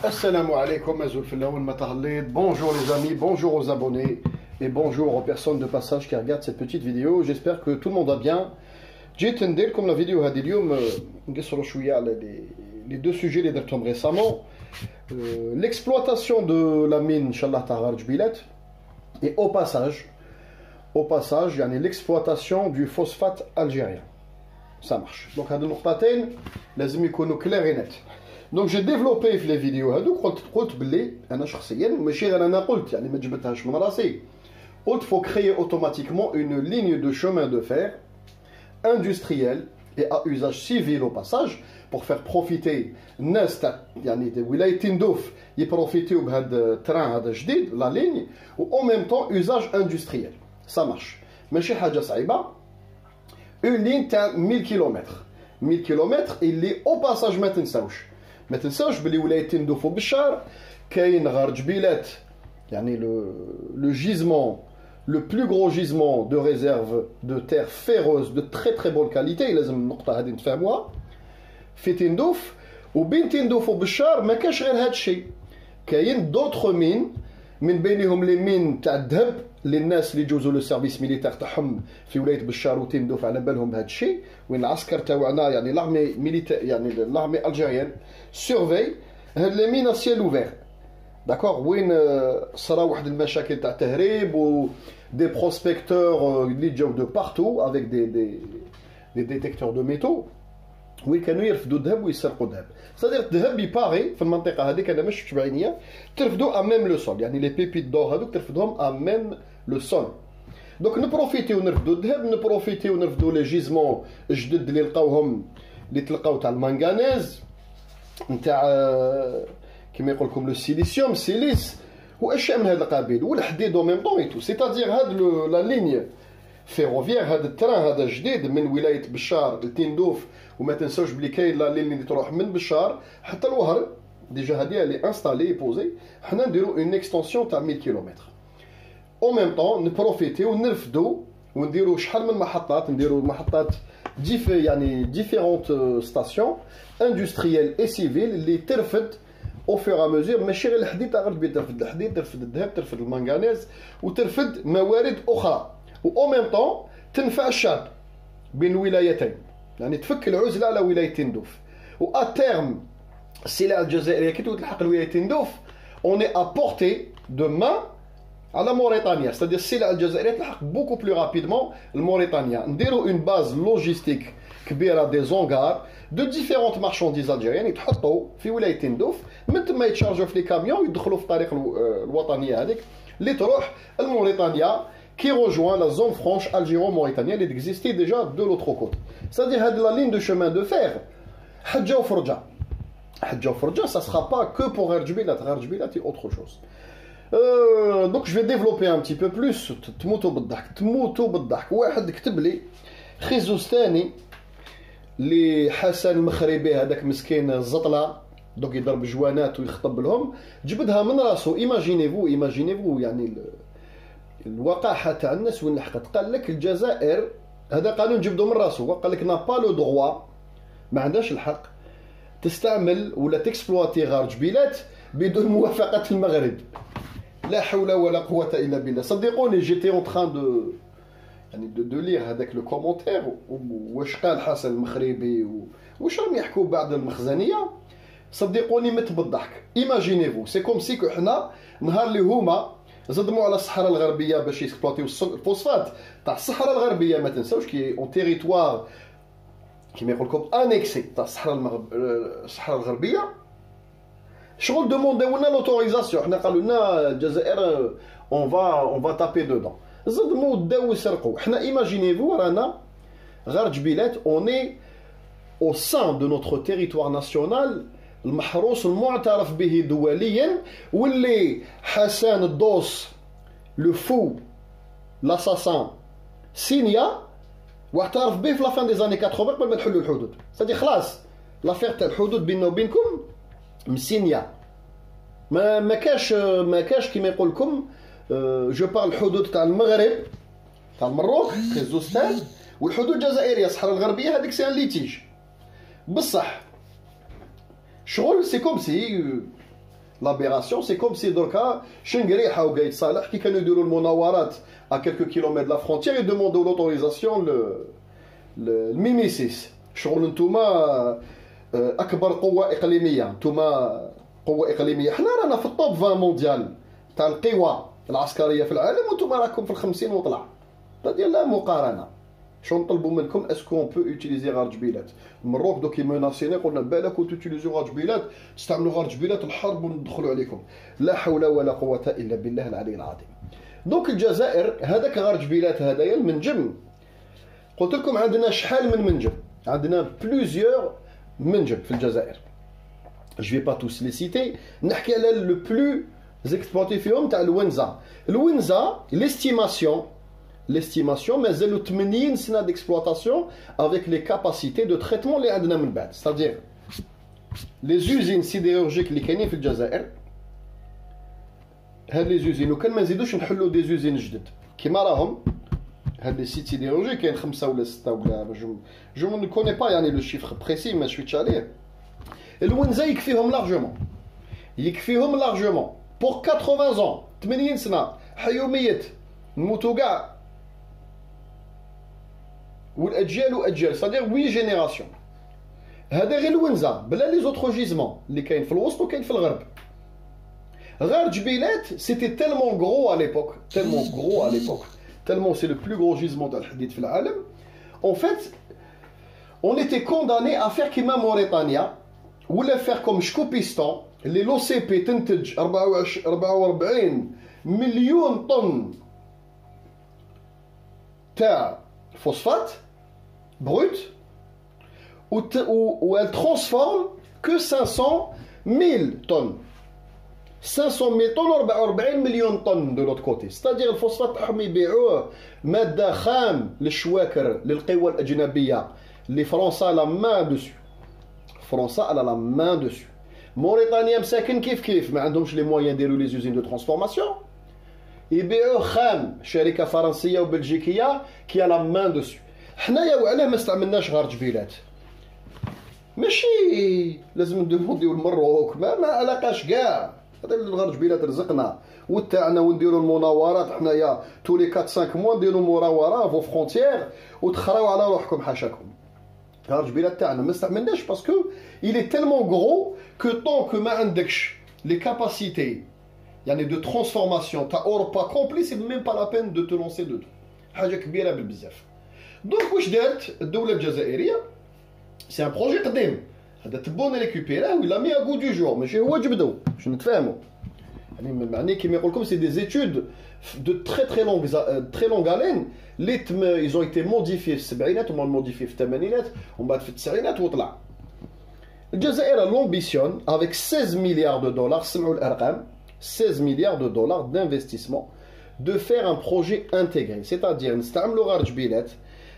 Assalamu alaikum, bonjour les amis, bonjour aux abonnés et bonjour aux personnes de passage qui regardent cette petite vidéo. J'espère que tout le monde va bien. J'ai tendu comme la vidéo les deux sujets les درتهم récemment. L'exploitation de la mine Inch'Allah Ta'ala Jbilat et au passage l'exploitation du phosphate algérien. Ça marche. Donc هذو النقطتين لازم يكونوا clairs et nets. Donc j'ai développé في les vidéos هذوك قلت باللي انا شخصيا ماشي غير انا قلت يعني ما جبتهاش من راسي قلت faut créer automatiquement une ligne de chemin de fer industriel et à usage civil au passage pour faire profiter الناس تاع يعني ولاية تندوف يبروفيتيو بهذا التران هذا جديد لا ligne و en même temps usage industriel. Ça marche. ماشي حاجة صعيبة. Une ligne تاع 1000 km. 1000 km اللي au passage ما تنساوش بلي ولاية تندوف وبشار كاين غار جبيلات يعني le gisement le plus gros gisement de réserve de terre ferreuse de très très bonne qualité لازم النقطة هذه نتفهموها في تندوف وبين تندوف وبشار ما كاش غير هذا الشيء كاين دوطخ مين من بينهم لي مين تاع الذهب للناس اللي جوزوا لو سيرفيس ميليتير تاعهم في ولايه بشار وتندوف على بالهم بهذا الشيء وين العسكر تاعنا يعني لارمي ميليتير يعني لارمي الجيريان سيرفي هاد لي مين سيل اوفير داكور وين صرا واحد المشاكل تاع تهريب و دي بروسبكتور اللي جاو دو بارتو افيك دي ديتيكتور دو ميتو وين كانوا يرفدوا الذهب ويسرقوا الذهب صدير الذهب يباغي في المنطقه هذيك انا ما شفتش بعينيا ترفدوا امام لو سول يعني لي بيبيت دور هذوك ترفدهم امام لو سول دونك نبروفيتيو نرفدوا الذهب نبروفيتيو نرفدوا لي جيزمون جدد اللي لقاوهم اللي تلقاو تاع المنغانيز نتاع كيما يقول لكم لو سيليسيوم سيليس واشياء من هذا القبيل والحديد او ميم طون اي تو سيتادير هاد لا ليني فيروفيير هذا التران هذا جديد من ولايه بشار لتندوف وما تنساوش بلي كاين لا لين اللي تروح من بشار حتى الوهر ديجا هذه اللي انستالي بوزي حنا نديرو اون اكستنسيون تاع 1000 كيلومتر او ميم طون نبروفيتيو ونرفدو ونديرو شحال من محطات نديرو محطات يعني ديفيرونت ستاسيون اندستريال اي سيفيل اللي ترفد او فور ا ميزور ماشي غير الحديد ترفد الحديد ترفد الذهب ترفد المنغنيز وترفد موارد اخرى و ميم طون تنفع الشعب بين الولايتين يعني تفك العزله على ولايه تندوف و ا تيرم السلع الجزائريه كي تلحق الولايه تندوف اون اي ا بورتي دو مان على موريتانيا ستادير السلع الجزائريه تلحق بوكو بلو رابيدمون لموريتانيا نديرو اون باز لوجيستيك كبيره دي زونغار دو ديفيرونت مارشانديز الجيريان يتحطوا في ولايه تندوف من تما يتشارجوا في لي كاميون يدخلوا في الطريق الوطنيه هذيك اللي تروح لموريتانيا qui rejoint la zone franche algéro-mauritanienne qui existait déjà de l'autre côté. C'est-à-dire la ligne de chemin de fer, Hadja ou Forja. Hadja ou Forja, ça ne sera pas que pour Rjbilat. Rjbilat est autre chose. Donc je vais développer un petit peu plus. تموتوا بالضحك. واحد كتب لي خيزوستاني اللي حسن المخربي هذاك مسكين الزطله دوك يضرب جوانات ويخطب لهم جبدها من راسو. ايماجينيفو يعني الوقاحه تاع الناس وين لحقت قال لك الجزائر هذا قانون جبدو من راسو قال لك نا با لو دروا ما عندهاش الحق تستعمل ولا تكسبلواتي غار جبيلات بدون موافقه المغرب. لا حول ولا قوه الا بالله. صدقوني جيتي اون تران دو يعني دو لير هذاك لو كومونتير واش قال حسن المخربي واش راهم يحكوا بعد المخزنيه. صدقوني مت بالضحك. ايماجينيفو سي كوم سي كو حنا نهار اللي هما زدموا على الصحراء الغربيه باش يكسبلوطيو الفوسفات تاع الصحراء الغربيه ما تنساوش كي اون تيريتوار كيما يقول لكم انيكسي تاع الصحراء الغربيه شغل دومونديو لنا لوتوريزاسيون حنا قالوا لنا الجزائر اون فا تابي دودون زدموا داو يسرقوا حنا ايماجينيفو رانا غير جبيلات اوني او سان دو نوتر تيريتوار ناسيونال المحروس المعترف به دوليا واللي حسان الدوس لو فو لاساسان سينيا واعترف به في لافان دي زاني 80 قبل ما تحلوا الحدود. سادي خلاص لافير تاع الحدود بيننا وبينكم مسينيا ما كاش كيما يقول لكم جو بار الحدود تاع المغرب تاع المروك خيزوستان والحدود الجزائريه الصحراء الغربيه هذيك سي ان ليتيج بصح شغل سي كوم سي L'aberration, c'est comme si Dorka, Shengriha ou Gaït Salah, qui quand nous le Monawarat à quelques kilomètres de la frontière, ils demandent l'autorisation le Mimesis. شغل نتوما أكبر قوة إقليمية، نتوما قوة إقليمية، حنا رانا في الطوب 20 مونديال تاع القوى العسكرية في العالم وانتوما راكم في ال50 وطلع. ديال لا مقارنة. شنو نطلبوا منكم اسكو اون بو اوتيليزي غار جبيلات؟ المروك دوك يمناسينا قلنا بالك وتوتيليزيو غار جبيلات تستعملوا غار جبيلات الحرب وندخلوا عليكم. لا حول ولا قوة الا بالله العلي العظيم. دونك الجزائر هذاك غار جبيلات هذايا المنجم قلت لكم عندنا شحال من منجم، عندنا بلوزيور منجم في الجزائر. جو في با توس لي سيتي، نحكي على لو بلو زيكسبلوتي فيهم تاع الونزا. الونزا l'estimation مازالوا 80 سنة d'exploitation avec les capacités de traitement اللي عندنا من بعد. c'est-à-dire les usines sidérurgiques اللي كاينين في الجزائر، هاد لي زوزين وكان ما نزيدوش نحلوا دي زوزين جدد كيما راهم هاد لي سيت سيديرورجيك كاين 5 ولا 6 ولا جو ne connais pas يعني لو شيفر بريسي ما شفتش عليه. الونزا يكفيهم لارجومون، يكفيهم لارجومون بور 80 ans 80 سنة حي وميت نموتوا كاع والاجيال واجيال صدير 8 جينيراسيون. هذا غير الونزا بلا لي زوتر جيزمون اللي كاين في الوسط وكاين في الغرب. غار جبيلات سيتي تالمون غرو à l'époque، tellement gros à l'époque، tellement c'est le plus gros gisement تاع الحديد في العالم. En fait on était condamné à faire كيما موريتانيا ولا faire comme شكوبيستان اللي لو سي بي تنتج 44 مليون طن تاع phosphate brut où elle transforme que 500 000 tonnes. 500 000 tonnes 44 مليون طن de l'autre côté. c'est-à-dire الفوسفات تاعهم يبيعوه مادة خام للشواكر للقوى الأجنبية اللي فرنسا لا مان دوسو. فرنسا على لا مان دوسو. موريتانيا مساكن كيف ما عندهمش لي مويان يديروا لي زوزين دو ترانسفورماسيون، يبيعوه خام شركة فرنسية وبلجيكية كي لا مان دوسو. حنايا وعلاه ما استعملناش غار جبيلات؟ ماشي لازم ندومونديو المروك، ما علاقاش كاع. هذا الغار جبيلات رزقنا وتاعنا ونديروا المناورات حنايا تولي 4 5 موا نديروا مناوره فو فرونتيير وتخراو على روحكم حاشاكم. غار جبيلات تاعنا ما استعملناش باسكو il est tellement gros que tant que ما عندكش les capacités يعني de transformation تاع اوروبا كومبلي c'est même pas la peine de te lancer dedans. حاجه كبيره بالبزاف. دونك واش دارت الدوله الجزائريه؟ سي ان بروجي قديم، هذا تبون ريكوبيراه ولا مي ا غو دو جور، ماشي هو جبدو باش نتفاهموا. يعني معني كيما يقول لكم سي دي زيتود دو تري لونغ الين اللي ils ont été modifiés في السبعينات وما موديفي في الثمانينات ومن بعد في التسعينات وطلع. الجزائر لومبيسيون افيك 16 مليار دو دولار، سمعوا الارقام، 16 مليار دو دولار d'investissement de faire un projet intégré. c'est-à-dire نستعملوا غار جبيلات،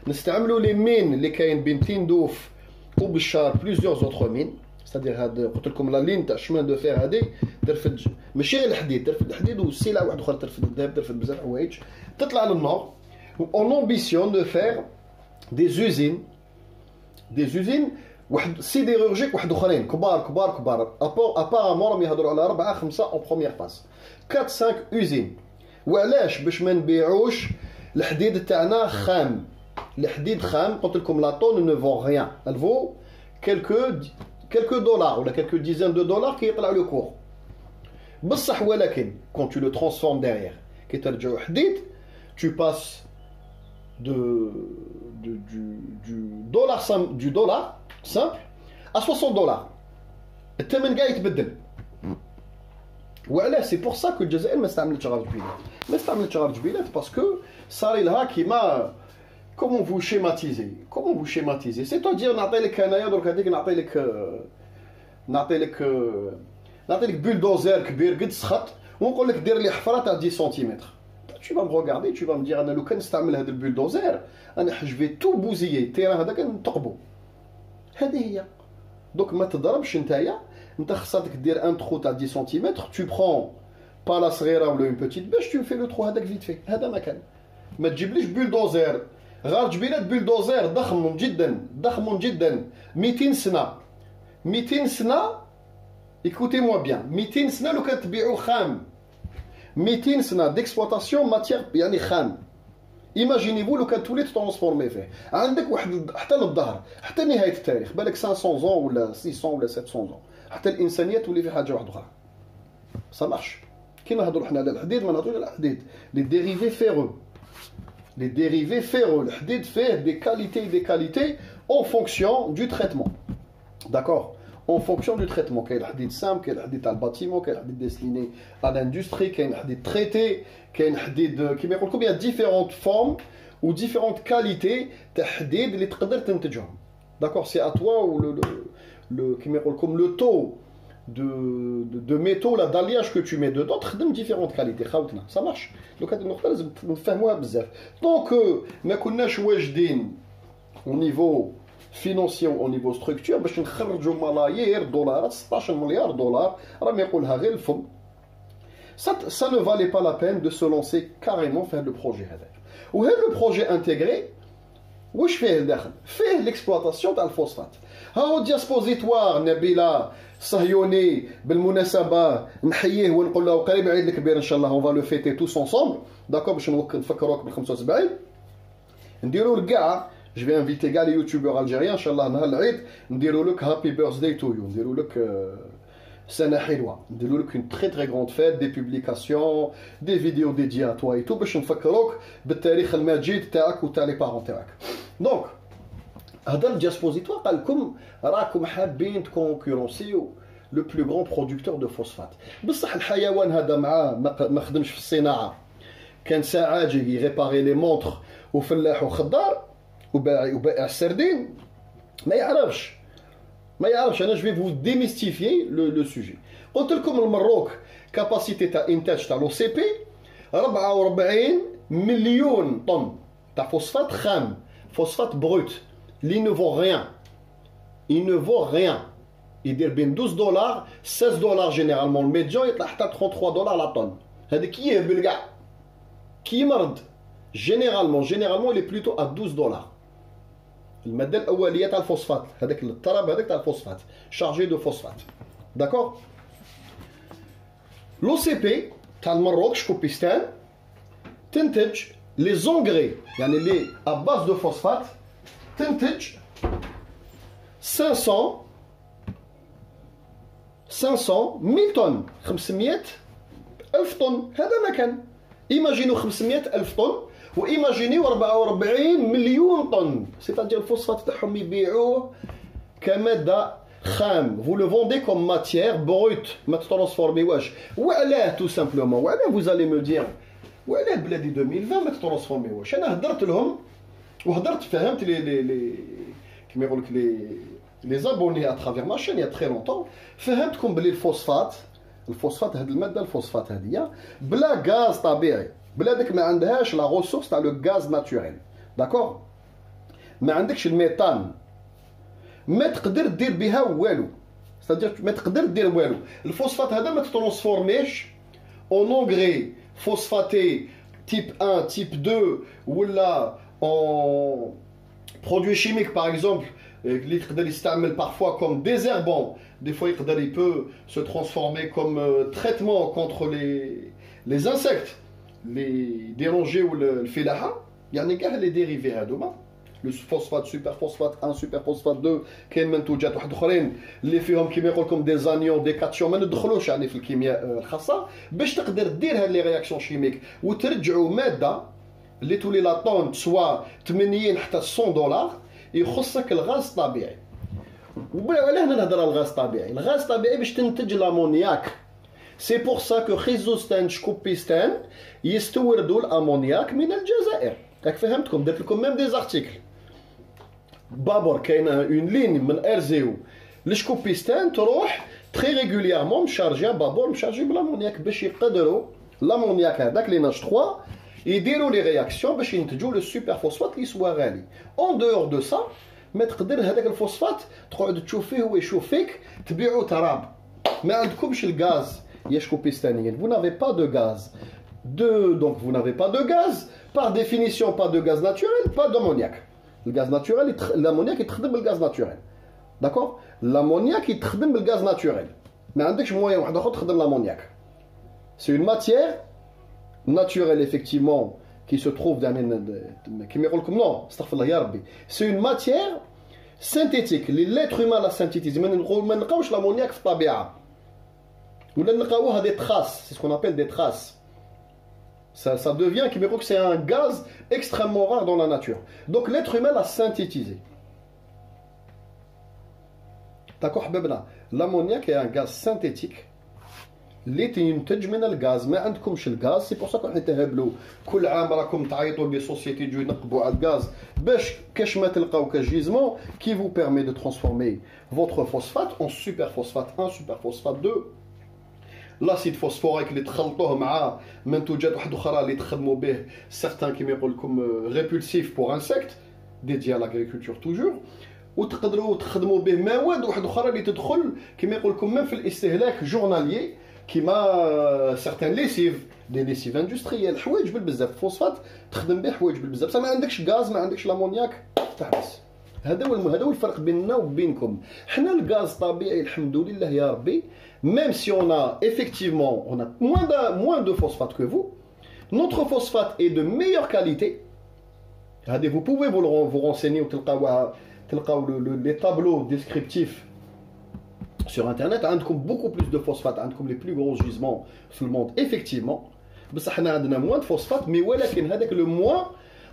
نستعملوا لي مين اللي كاين بين تندوف وبالشار بليزيور زوتر مين. c'est-à-dire هاد قلت لكم لا لين تاع الشمان دو فير هادي ترفد ماشي غير الحديد، ترفد الحديد والسلع واحد اخرى، ترفد الذهب، ترفد بزاف حوايج، تطلع للنور. اون امبيسيون دو فير دي زوزين واحد سيديرورجيك واحد اخرين كبار ابارامون راهم يهضروا على 4 5 اون بروميير فاز 4 5 اوزين. وعلاش؟ باش ما نبيعوش الحديد تاعنا خام. الحديد خام قلت لكم لا طون ne vaut rien، elle vaut quelques dollars ولا quelques dizaines de dollars كي يطلع لو كور بصح. ولكن quand tu le transformes derrière كي ترجعو حديد tu passes du dollar simple à 60 دولار. الثمن كاع يتبدل. وعلاش؟ سي بور سا كو الجزائر ما استعملتش غار جبيلات، ما استعملتش غار جبيلات باسكو صاري لها كيما comment vous schématisez c'est-à-dire نعطي لك انايا درك هذيك نعطي لك بولدوزير كبير قد سخط ونقول لك دير لي حفره تاع 10 سنتيمتر. tu vas me regarder tu vas me dire انا لو كان نستعمل هذا البولدوزير انا جو تو بوزيي التيران هذاك نتقبو. هذه هي. دونك ما تضربش نتايا، انت خصك دير ان ترو تاع 10 سنتيمتر، tu prends بالا صغيره ولا اون بوتيت باش tu fais le trou هذاك فيت في. هذا ما كان. ما تجيبليش بولدوزير غار جبيلات بولدوزير ضخم جدا 200 سنه écoutez-moi bien, 200 سنة لو كتبيعوا خام 200 سنة d'exploitation matière يعني خام. Imaginez-vous لو كان تولي ترانسفورمي فيه عندك واحد حتى للظهر حتى نهاية التاريخ بالك 500 ans ولا 600 ولا 700 ans حتى الإنسانية تولي في حاجة واحدة أخرى. Ça marche. كي نهضروا حنا على الحديد ما نهضروش على الحديد لي ديريفي فيرو. Les dérivés ferreux, le hadid fait des qualités en fonction du traitement. D'accord? En fonction du traitement. Quel hadid simple, quel hadid al bâtiment, quel hadid destiné à l'industrie, quel hadid traité, quel hadid qui me il y a différentes formes ou différentes qualités de hadid les تقدر تنتجهم. D'accord? C'est à toi ou comme le taux de métaux là d'alliage que tu mets dedans تخدم différentes qualités. Ça marche. Donc هذه النقطة لازم نفهموها بزاف. Donc ما كناش واجدين au niveau financier au niveau structure باش نخرجوا ملايير دولارات 16 مليار دولار راهم يقولها غير الفم. Ça ne valait pas la peine de se lancer carrément faire le projet هذا. وهذا le projet intégré واش فيه الداخل؟ فيه l'exploitation تاع الفوسفات. هاو ديسبوزيتوار نبيله صهيوني بالمناسبه نحييه ونقول له قريب عيد الكبير ان شاء الله اون فا لو فيتي توس انصومبل داكور باش نفكروك بال 75 نديروا لك كاع جو في انفيتي كاع لي يوتيوبر الجيريان ان شاء الله نهار العيد نديروا لك هابي بيرثداي تو يو نديروا لك سنه حلوه نديروا لك اون تري تري غروند فيت دي بوبليكاسيون دي فيديو ديدي ا توا اي تو باش نفكروك بالتاريخ المجيد تاعك وتاع لي بارون تاعك. دونك هذا الديسبوزيتوار قال لكم راكم حابين تكونكورونسيو لو بلو غران برودكتور دو فوسفات. بصح الحيوان هذا معاه ما خدمش في الصناعه كان ساعات يجي ريباري لي مونطر وفلاح وخضار وبائع السردين ما يعرفش انا جو في فو ديميستيفيي لو سوجي. قلت لكم المروك كاباسيتي تاع انتاج تاع لو سي بي 44 مليون طن تاع فوسفات خام فوسفات بروت. Il ne vaut rien. Il ne vaut rien. Il dit bien 12 dollars, 16 dollars généralement. Le médian est à 33 dollars la tonne. C'est qui est bulgare? Qui est généralement, il est plutôt à 12 dollars. المادة الأولية تاع الفوسفات هذاك التراب هذاك تاع الفوسفات chargé de phosphate. D'accord? l'OCP تاع المروك شكوبيستان تنتج les engrais يعني اللي à base de phosphate تنتج 500 1000 طن 500 ألف طن. هذا ما كان. إيماجينو 500 ألف طن وإيماجينيو 44 مليون طن. سيتادير الفوسفات تاعهم يبيعوه كمادة خام. Vous le vendez comme matière brute ما تترانسفورميوهاش. وعلاه tout simplement وعلاه vous allez me dire وعلاه بلادي 2020 ما تترانسفورميوهاش. أنا هدرت لهم وهدرت فهمت لي كيما يقول لك لي زابوني اترافير ما شين يا تري لونطون فهمتكم بلي الفوسفات هاد الماده الفوسفات هذه بلا غاز طبيعي بلادك ما عندهاش لا ريسورس تاع لو غاز ناتوريل. داكور ما عندكش الميثان ما تقدر دير بها والو. ستادير ما تقدر دير والو. الفوسفات هذا ما تترانسفورميش اون اونغري فوسفاتي تيب 1 تيب 2 ولا en produits chimiques par exemple il s'utilise parfois comme désherbant, des fois il peut se transformer comme traitement contre les insectes, les dérangés ou le filaha. Il y a des dérivés هذوما le phosphate superphosphate 1 superphosphate 2 كاين منتوجات واحد اخرين اللي فيهم كيما يقول لكم دي زانيون دي كاتيون ما ندخلوش يعني في الكيمياء الخاصه باش تقدر دير هاد لي رياكسيون شيميك وترجعوا ماده اللي تولي لا طون سوا 80 حتى 100 دولار يخصك الغاز الطبيعي. وعلاه نهضر على الغاز الطبيعي؟ الغاز الطبيعي باش تنتج الامونياك. سي بور سا كو خيزوستان شكوبيستان يستوردوا الامونياك من الجزائر. راك فهمتكم؟ درت لكم ميم دي زارتيكل. بابور كاينه اون لين من ارزيو لشكوبيستان تروح تري ريغولييرمون مشارجي بابور مشارجي بالامونياك باش يقدروا الامونياك هذاك لي ناش 3 يديروا لي رياكسيون باش ينتجوا لو سوبر فوسفات اللي سوا غالي. اون دور دو سا ما تقدر هذاك الفوسفات تقعد تشوف فيه هو يشوف فيك تبيعوا تراب. ما عندكمش الغاز يا شكوبيستانيين. vous n'avez pas de gaz donc vous n'avez pas de gaz par définition pas de gaz naturel pas d'ammoniac. الغاز ناتوريل الامونياك يتخدم بالغاز ناتوريل. داكور l'ammoniac يتخدم بالغاز ناتوريل. ما عندكش موين واحد اخر تخدم l'amoniac. C'est une matière naturelle effectivement qui se trouve dans كيما يقول لكم non استغفر الله يا ربي. C'est une matière synthétique اللي l'être humain la synthétise. ما نلقاوش l'amoniac في الطبيعه ولا نلقاوها des traces, c'est ce qu'on appelle des traces. Ça devient كيما يقول que c'est un gaz extrêmement rare dans la nature. Donc l'être humain l'a synthétisé. D'accord حبابنا. L'ammoniac est un gaz synthétique اللي تنتج من الغاز. ما عندكمش الغاز سي بور سا كون حنا تهبلوا كل عام راكم تعيطوا لي سوسيتي يجوا ينقبوا على الغاز باش كاش ما تلقاو كجيزمون qui vous permet de transformer votre phosphate en superphosphate 1 superphosphate 2 l'acide phosphorique اللي تخلطوه مع منتوجات واحده اخرى اللي تخدموا به certains كيما يقول لكم répulsifs pour insectes dédiés à l'agriculture toujours وتقدروا تخدموا به مواد واحده اخرى اللي تدخل كما يقول لكم من في الاستهلاك جورناليي كيما certaines lessives دي ليسيف اندستريال حوايج بالبزاف الفوسفات تخدم به حوايج بالبزاف بصح ما عندكش غاز ما عندكش لامونياك تحبس. هذا هو الفرق بيننا وبينكم. حنا الغاز طبيعي الحمد لله يا ربي même si on a effectivement moins de phosphate que vous, notre phosphate est de meilleure qualité. Vous pouvez vous renseigner ou les tableaux descriptifs sur internet. On a beaucoup plus de phosphate, on a les plus gros gisements dans le monde, effectivement. Mais on a moins de phosphate, mais le moins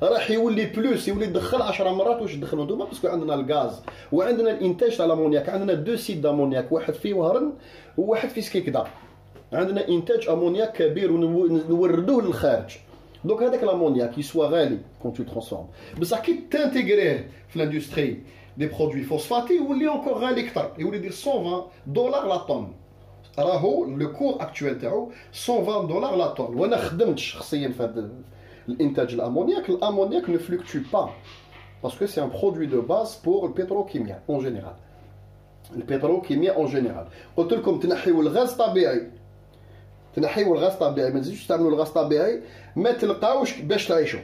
راح يولي بلوس يولي يدخل 10 مرات واش يدخلوا انتوما باسكو عندنا الغاز وعندنا الانتاج تاع الامونياك. عندنا دو سيت دامونياك واحد في وهرن وواحد في سكيكدا. عندنا انتاج امونياك كبير ونوردوه للخارج. دونك هذاك الامونياك يسوى غالي كون تو ترانسفورم بصح كي تانتيغريه في لاندستري دي برودوي فوسفاتي يولي انكور غالي اكثر يولي يدير $120 لا طن. راهو لو كور اكطويل تاعو $120 لا طن. وانا خدمت شخصيا في هذا الانتاج الامونياك. الامونياك ne fluctue pas parce que c'est un produit de base pour le pétrochimie en général. Le pétrochimie en général. قلت لكم تنحيوا الغاز طبيعي تنحيوا الغاز طبيعي ما تزيدوش تعملوا الغاز طبيعي ما تلقاوش باش تعيشوا.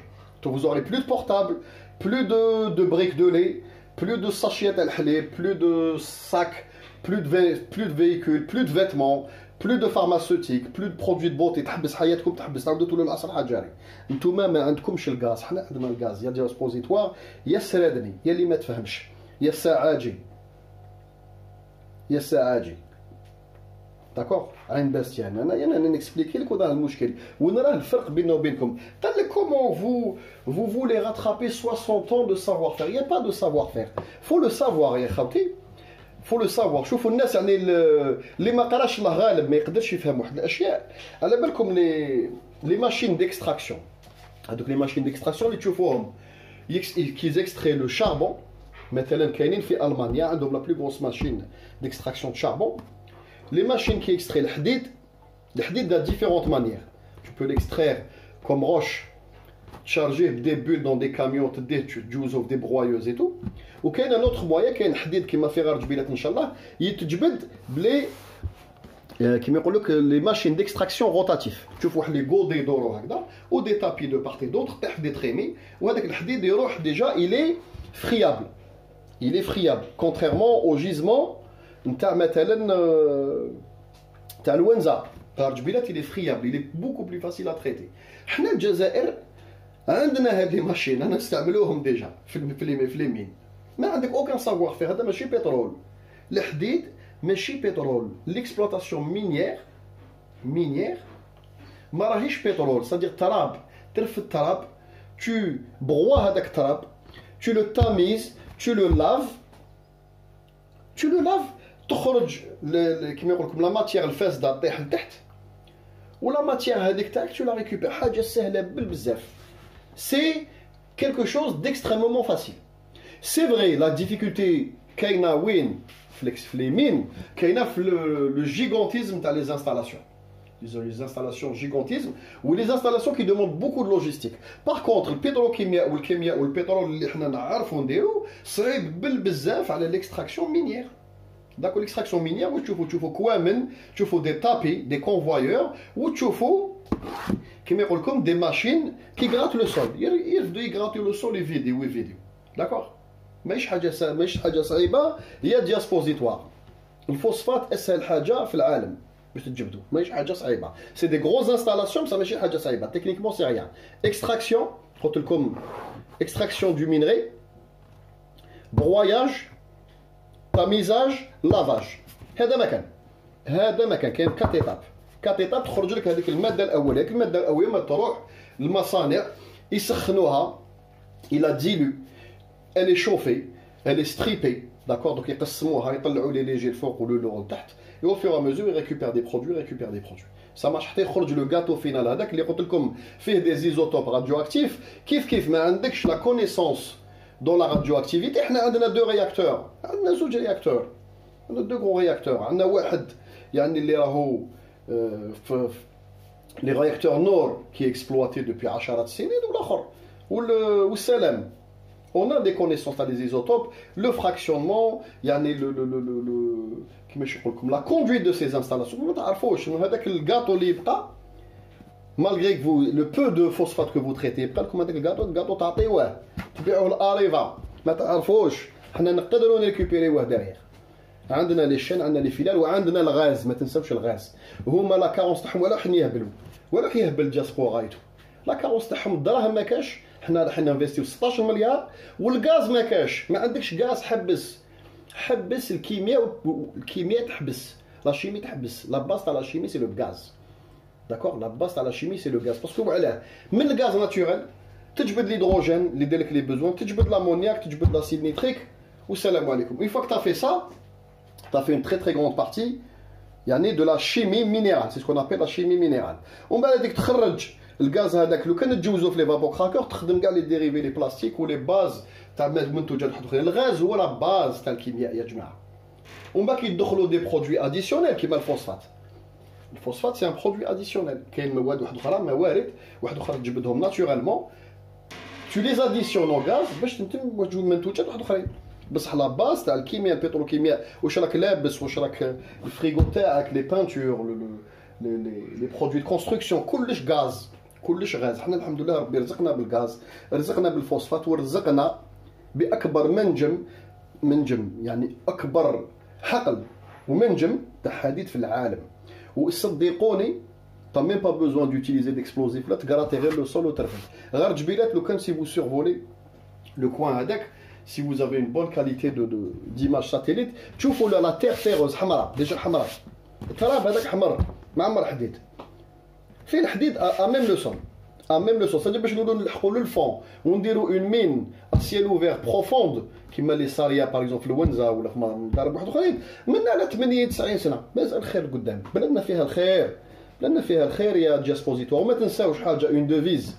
Vous aurez plus de portables, plus de briques de lait, plus de sachets تاع الحليب, plus de sacs, plus de véhicules, plus de vêtements, plus de pharmaceutiques, plus de produits de beauté. تحبس حياتكم تحبس تعاودوا طول العصر الحجري. نتوما ما عندكمش الغاز حنا عندنا الغاز يا ديال سبوزيتوار يا السرادني يا اللي ما تفهمش يا الساعاجي يا الساعاجي. داكور عين باس يعني انا نكسبليكي لك وهذا المشكل ونراه الفرق بيننا وبينكم. قال لك كومون vous voulez rattraper 60 ans de savoir-faire. Il n'y a pas de savoir-faire. Faut le savoir يا خوتي. faut le savoir. شوفوا الناس يعني اللي ما قراش الله غالب ما يقدرش يفهم واحد الاشياء. على بالكم لي ماشين ديكستراكسيون هذوك لي ماشين ديكستراكسيون اللي تشوفوهم كي اكستري لو شاربون مثلا كاينين في المانيا عندهم لا بلو غروس ماشين ديكستراكسيون دو شاربون. Les machines qui extraient le hadid de différentes manières. Tu peux l'extraire comme roche, charger des bulles dans des camions, tu utilises des broyeuses et tout. Ou qu'il y a un autre moyen, qui est un hadid qui m'a fait rajbilat, Inch'Allah, il te jbed les machines d'extraction rotatives. Tu vois les godets d'oro ou des tapis de part et d'autre, des trémies. Ou avec le hadid, déjà, il est friable. Il est friable, contrairement au gisement. نتاع مثلا تاع الونزا تاع الجبيلات اللي فريابل اللي بوكو بلي فاسيل ا تريتي. حنا الجزائر عندنا هاد لي ماشين انا نستعملوهم ديجا في لي مين. ما عندك اوكان سافوار فير. هذا ماشي بترول. الحديد ماشي بترول. ليكسبلوطاسيون مينيير ما راهيش بترول. صديق تراب ترف التراب تو بروا هذاك التراب تو لو تاميز تو لو لاف تخرج كيما يقول لكم لا ماتيير الفاسده طيح لتحت ولا ماتيير هذيك تاعك تو لا ريكوبير. حاجه سهله بالبزاف. سي كيلكو شوز ديكستريمومون فاسيل. سي فري لا ديفيكولتي كاينه وين في لي مين كاينه في لو جيغانتيزم تاع لي انستالاسيون. Les installations gigantisme ou les installations qui demandent beaucoup de logistique. Par contre, le pétrochimie ou le chimie ou le pétrole اللي حنا نعرفوا نديرو صعيب بالبزاف على l'extraction minière. D'accord, l'extraction minière où تشوفوا كوامن تشوفوا des tapis, des convoyeurs ou تشوفوا كيما يقول لكم des machines qui grattent le sol. يرفدوا يغراتيو le sol ويفيديو. D'accord. ماهيش حاجه صعيبه هي ديال سبوزيتوار. الفوسفات اسهل حاجه في العالم باش تجبدوا ماشي حاجه صعيبه سي دي غروز انستالاسيون بصح ماشي حاجه صعيبه تكنيكمون سي ريان اكستراكسيون قلت لكم اكستراكسيون دو مينري بروياج تاميزاج لافاج هذا ما كان كاين كات ايتاب تخرج لك هذيك الماده الاوليه الماده الاوليه ما تروح للمصانع يسخنوها الى ديلو elle est chauffée elle est strippée d'accord donc يقسموها يطلعوا لي ليجي الفوق ولو لو لتحت et au fur et à mesure ils récupèrent des produits ça marche حتى يخرج لو غاتو فينال هذاك اللي قلت لكم فيه دي زيزوتوب راديو اكتيف كيف ما عندكش لا كونيسونس دون لا راديو اكتيفيتي احنا عندنا دو رياكتور عندنا زوج رياكتور عندنا دو غرو رياكتور عندنا واحد يعني اللي راهو في لي رياكتور نور كي اكسبلواتي دوبي 10 سنين والاخر والسلام on a des connaissances des isotopes le fractionnement يعني كيفاش نقول لكم la conduite de ces installations ما تعرفوش انه هذاك الكاطو اللي يبقى malgré que vous le peu de phosphate que vous traitez يبقى لكم هذاك الكاطو تعطيوه تبيعوه الاريفا ما تعرفوش حنا نقدروا نريكوبيريوه ديريير عندنا لي شين عندنا لي فيلال وعندنا الغاز ما تنساوش الغاز هما لا كارونس تاعهم ولا حنا يهبلوا ولا يهبل جاسبورايتو لا كارونس تاعهم الدراهم ما كاش حنا راح ننفيستيو 16 مليار والغاز ما كاش ما عندكش غاز حبس الكيمياء تحبس لا شيمي تحبس لا باس تاع لا شيمي سي لو غاز داكور لا باس تاع لا شيمي سي لو غاز باسكو علاه من الغاز ناتوريل تجبد الهيدروجين اللي يدير لك لي بوزوان تجبد لامونياك تجبد لاسيد نيتريك والسلام عليكم اون فوا كو تا في سا تا في اون تري تري غروند بارتي يعني دو لا شيمي مينيرال سي سكون ابيل لا شيمي مينيرال ومن بعد هذيك تخرج الغاز هذاك لو كان تجوزو في لي فابو كراكور تخدم كاع لي ديريفي لي بلاستيك ولي باز تاع منتوجات اخرين الغاز هو لا باز تاع الكيمياء يا جماعه ومن بعد كيدخلوا دي برودوي اديسيونيل كيما الفوسفات سي ان برودوي اديسيونيل كاين مواد موارد واحد اخرى تجبدهم ناتورالمون tu les additionnes au gaz باش تنتج منتوجات واحد اخرين بصح لا باز تاع الكيمياء البتروكيمياء واش راك لابس واش راك الفريغو تاعك لي بانتور لي برودوي دو كونستركسيون كلش غاز حنا الحمد لله ربي رزقنا بالغاز رزقنا بالفوسفات ورزقنا باكبر منجم يعني اكبر حقل ومنجم تاع حديد في العالم وصدقوني t'as même pas besoin d'utiliser d'explosifs là تقراطي غير لو سول وترفد غير جبيلات لو كان سي vous survolez le coin هذاك si vous avez une bonne qualité d'image satellite تشوفوا لا تير فيروز حمراء ديجا حمراء التراب هذاك حمر معمر حديد فيه الحديد ميم لو سون صدق باش نقولوا نلحقوا للفون ونديروا اون مين سيال اوفير بروفوند كيما لي ساريا باغ اكزومبل في الونزا ولا في مدارب واحد اخرين من على 80 90 سنه مازال الخير قدام بلادنا فيها الخير يا جاسبوزيتوار وما تنساوش حاجه اون ديفيز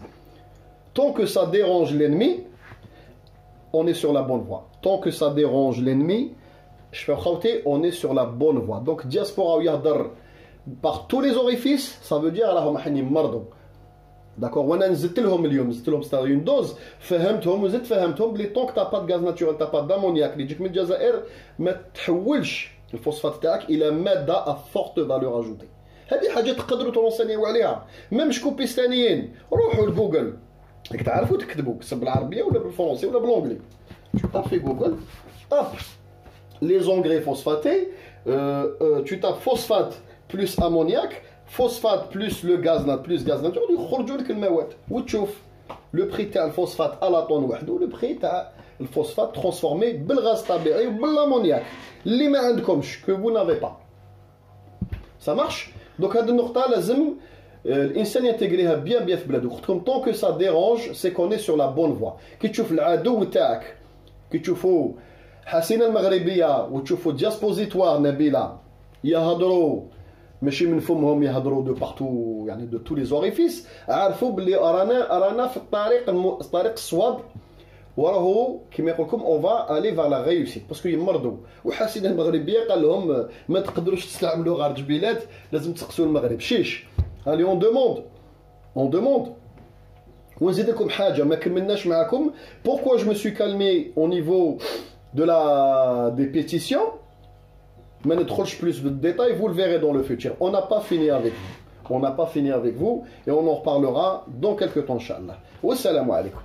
tant que ça dérange l'ennemi on est sur la bonne voie tant que ça dérange l'ennemi شفاو خوتي on est sur la bonne voie donc diaspora ويهضر par tous les orifices ça veut dire راهم حنين مرضوا داكور وانا نزلت لهم ستاريون دوز فهمتهم وزدت فهمتهم بلي طونك تا با غاز ناتوريل تا با دامونياك اللي يجيك من الجزائر ما تحولش الفوسفات تاعك الى ماده فورت فالور اجوتي هذه حاجه تقدروا ترونسينيو عليها ميم شكوبيستانيين روحوا لجوجل راك تعرفوا تكتبوا بالعربيه ولا بالفرنسي ولا بالانجلي تاب في جوجل طاب لي زونغري فوسفاتي tu tapes phosphate plus ammoniac phosphate plus le gaz naturel يخرجوا لك المواد وتشوف لو بري تاع الفوسفات على طون وحده ولو بري تاع الفوسفات ترانسفورمي بالغاز الطبيعي وبالامونياك اللي ما عندكمش كو فو نافي با سا مارش دونك هذه النقطه لازم الانسان ينتغريها بيان في بلادو قلت لكم طون كو سا ديرونج سي كوني سور لا بون فوا كي تشوف العدو تاعك كي تشوفوا حسينه المغربيه وتشوفوا دياسبوزيتوار نبيله يهضروا ماشي من فمهم يهضروا دو بارتو يعني دو تو لي زوريفيس عارفوا باللي رانا في الطريق الصواب وراهو كيما يقول لكم اون فا الي فار لا ريوسيت باسكو يمرضوا وحسينه المغربيه قال لهم ما تقدروش تستعملوا غير جبيلات لازم تسقسوا المغرب شيش الي اون دوموند ونزيد لكم حاجه ما كملناش معكم بوركوا جو مي سوي كالمي او نيفو de des pétitions mais ne trop plus de détails vous le verrez dans le futur on n'a pas fini avec vous et on en reparlera dans quelques temps inchallah wassalamu alaikum.